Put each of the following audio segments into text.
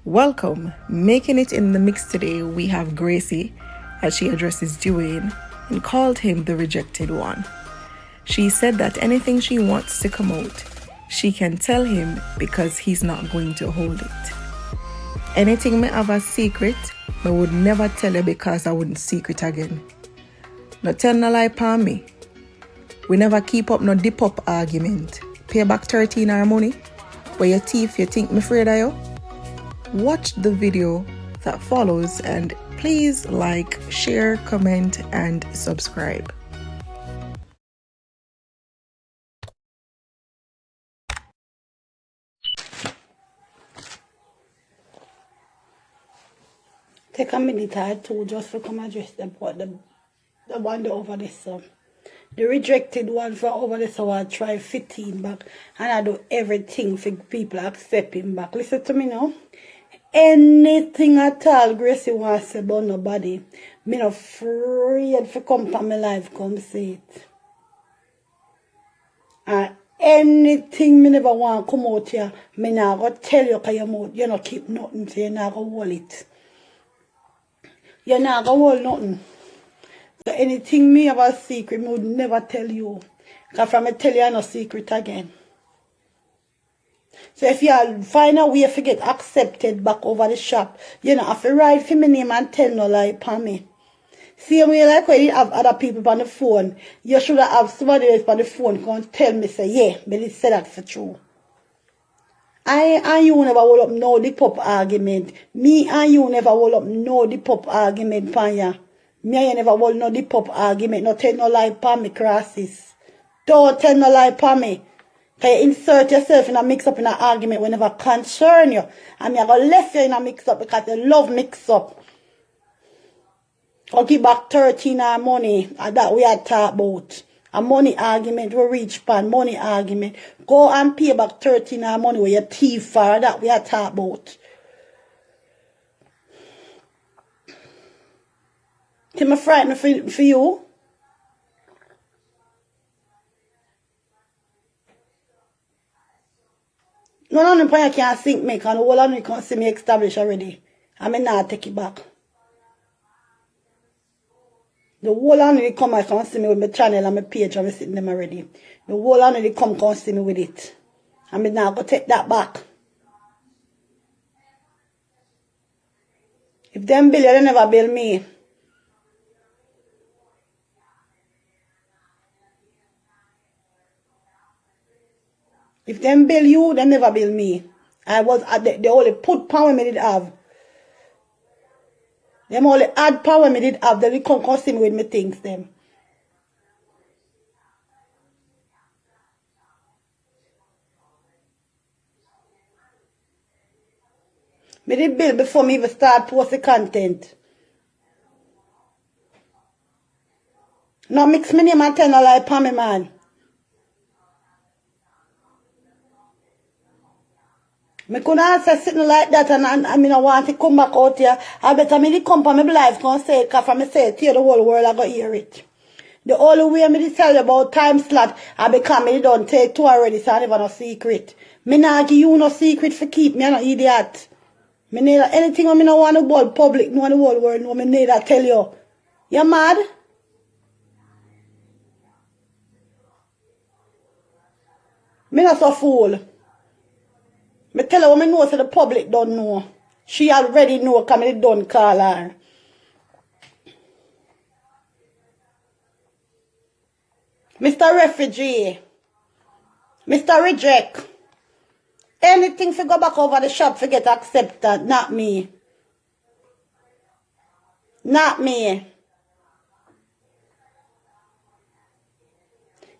Welcome. Making it in the mix today, we have Gracie as she addresses Dwayne and called him the rejected one. She said that anything she wants to come out, she can tell him because he's not going to hold it. Anything may have a secret, I would never tell you because I wouldn't secret again. No tell no lie upon me. We never keep up no dip up argument. Pay back 13 our money. Where your teeth, you think me afraid of you? Watch the video that follows and please like, share, comment and subscribe. Take a minute or two just to come address them, but the one over this the rejected one for over this, so I try 15 back and I do everything for people accept him back. Listen to me now. Anything at all Gracie wants to say about nobody, me not afraid to come to my life, come say it. And anything me never want to come out here, me not go tell you because you not keep nothing, so you not go hold it. You not go hold nothing. So anything me have a secret, me would never tell you. Because from me tell you no secret again. So if you find a way to get accepted back over the shop, you know, have to write for my name and tell no lie upon me. Same way like when you have other people on the phone, you should have somebody else on the phone come tell me, say, yeah, but it said that for true. I and you never hold up no the pop argument. Me and you never hold up no the pop argument, Panya. Me and you never hold no the pop argument. No tell no lie upon me, crosses. Don't tell no lie upon me. Can you insert yourself in a mix-up in an argument whenever concern you? And me I go left you in a mix-up because you love mix-up. I'll give back 13 our money that we had talked about. A money argument, we reach pan, money argument. Go and pay back 13 our money with your thief for that we had talked about. Am I frightened for you? None of them can't sink me because all of them can't see me established already. I may not take it back. The whole of them come and can't see me with my channel and my page and I'm sitting them already. The whole of them come can't see me with it. I may not go take that back. If them bill you, they never bill me. If them bill you, they never bill me. I was at they only put power me did have. Them only add power me did have. They come see me with me things them. Me did bill before me even start post the content. Now mix me name and tell no lie upon me, man. Me couldn't answer sitting like that and I mean I want to come back out here. I better me come for my life can say it because from me say it to the whole world I go hear it. The only way me tell you about time slot I become me don't take two already so I never no secret. Me not give you no secret for keep me, I no idiot. Me need anything I me no want to bold public, no the whole world, no me need to tell you. You mad? Me not so fool. Me tell her what me know so the public don't know. She already know because me don't call her. Mr. Refugee. Mr. Reject. Anything for go back over the shop for get accepted. Not me. Not me.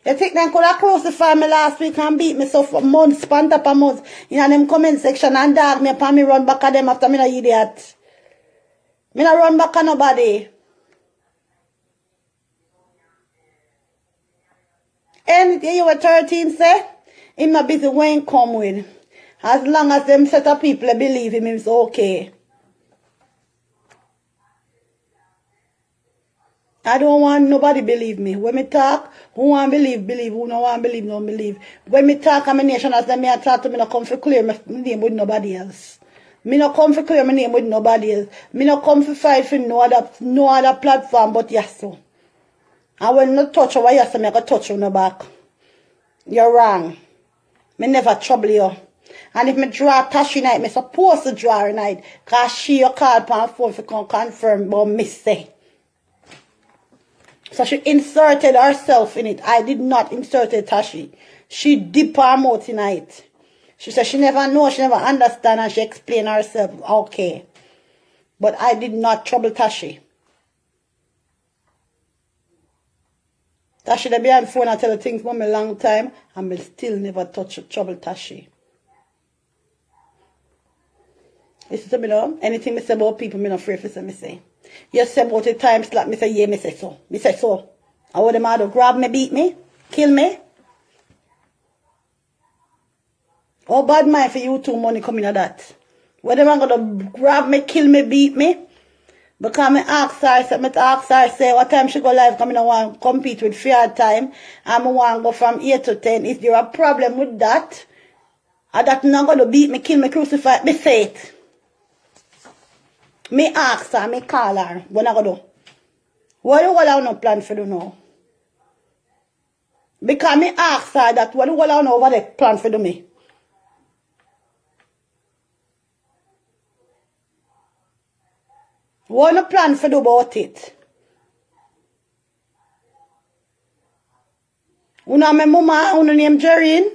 You think they could have crucified me last week and beat me so for months, span up a month in them comment section and dog me upon me run back at them after me no idiot. Me no run back at nobody. Anything you were 13 say, him not busy when come with. As long as them set of people believe him, it's okay. I don't want nobody believe me. When me talk, who want believe, believe. Who no want believe, don't believe. When me talk, I'm a nation as them me talk to me, not come for clear my name with nobody else. Me no come for clear my name with nobody else. Me no come for fight for no other platform but Yasso. I will not touch over Yasso, me go touch on the back. You're wrong. Me never trouble you. And if me draw Tashi night, me supposed to draw her night. Cause she your call upon phone for come confirm but me say. So she inserted herself in it. I did not insert Tashi. She dipped her mouth tonight. She said she never know, she never understand, and she explained herself. Okay. But I did not trouble Tashi. Tashi, they be on the phone and tell her things for me a long time, and me still never trouble Tashi. Listen to me now. Anything me say about people, me not afraid for say me say. You say about the time slot, me say yeah, me say so. Me say so. I want them out to grab me, beat me, kill me. Oh, bad mind for you too, money coming at that. Whether I'm going to grab me, kill me, beat me. Because I ask her, say, what time she go live, come in and want to compete with fair time. And I want to go from 8 to 10. Is there a problem with that? Or that not going to beat me, kill me, crucify me, say it. Me ask her, me call her. What I go do? What do you all no plan for do now? Because me ask her that, what do you all know what they plan for do me? What no plan for do about it? Una me mama, una name Jerrine?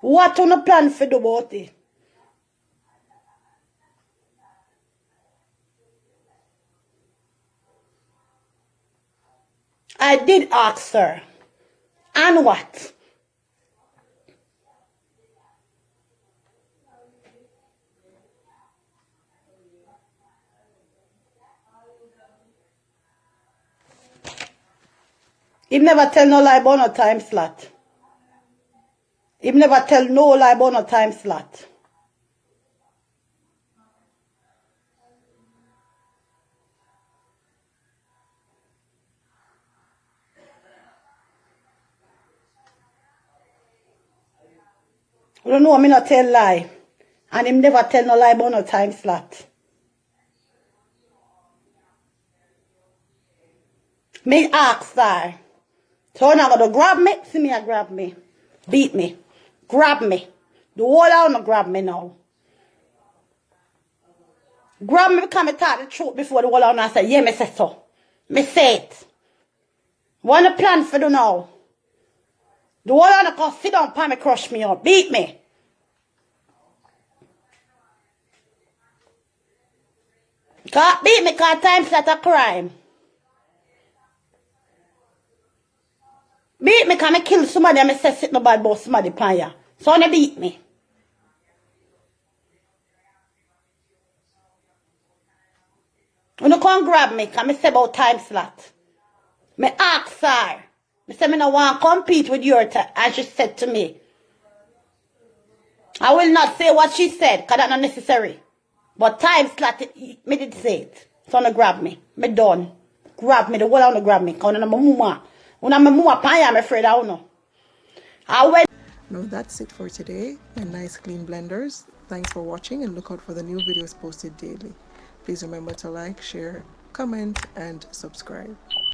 What una plan for do about it? I did ask her. And what? He never tell no lie about no time slot. He never tell no lie about no time slot. You don't know me not tell lie. And him never tell no lie about no time slot. Me ask her. So now gonna grab me, see me a grab me. Beat me. Grab me. The whole out no grab me now. Grab me because I tell the truth before the whole out and I say, yeah, me say so. Me say it. What a plan for do now? The whole out can sit down and me crush me up. Beat me. Can't beat me because time set a crime. Beat me because I kill somebody and I say sit no bad about somebody pan ya. So they beat me. You can't grab me because I say about time slot. Me ask her. I say me no want to compete with your time. And she said to me. I will not say what she said because that's not necessary. But time slot, me did say it. So no grab me. Me done. Grab me. The whole of no grab me. Because I'm a mama. When I'm a mama, I'm afraid I don't know. I went. Now that's it for today. And nice clean blenders. Thanks for watching and look out for the new videos posted daily. Please remember to like, share, comment and subscribe.